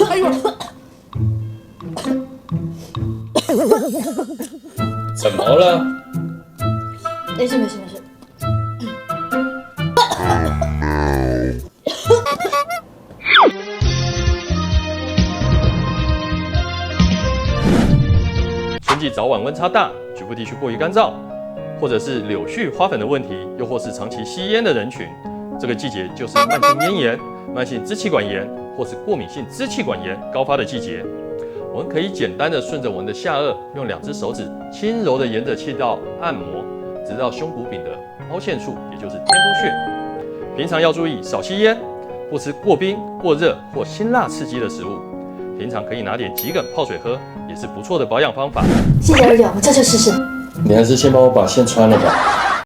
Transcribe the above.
哎呦，怎么了？没事。春季早晚温差大，局部地区过于干燥，或者是柳絮花粉的问题，又或是长期吸烟的人群，这个季节就是慢性咽炎、慢性支气管炎或是过敏性支气管炎高发的季节。我们可以简单的顺着我们的下颚，用2只手指轻柔的沿着气道按摩，直到胸骨柄的凹陷处，也就是天突穴。平常要注意少吸烟，不吃过冰、过热或辛辣刺激的食物。平常可以拿点桔梗泡水喝，也是不错的保养方法。谢谢二舅，我这就试试。你还是先帮我把线穿了吧。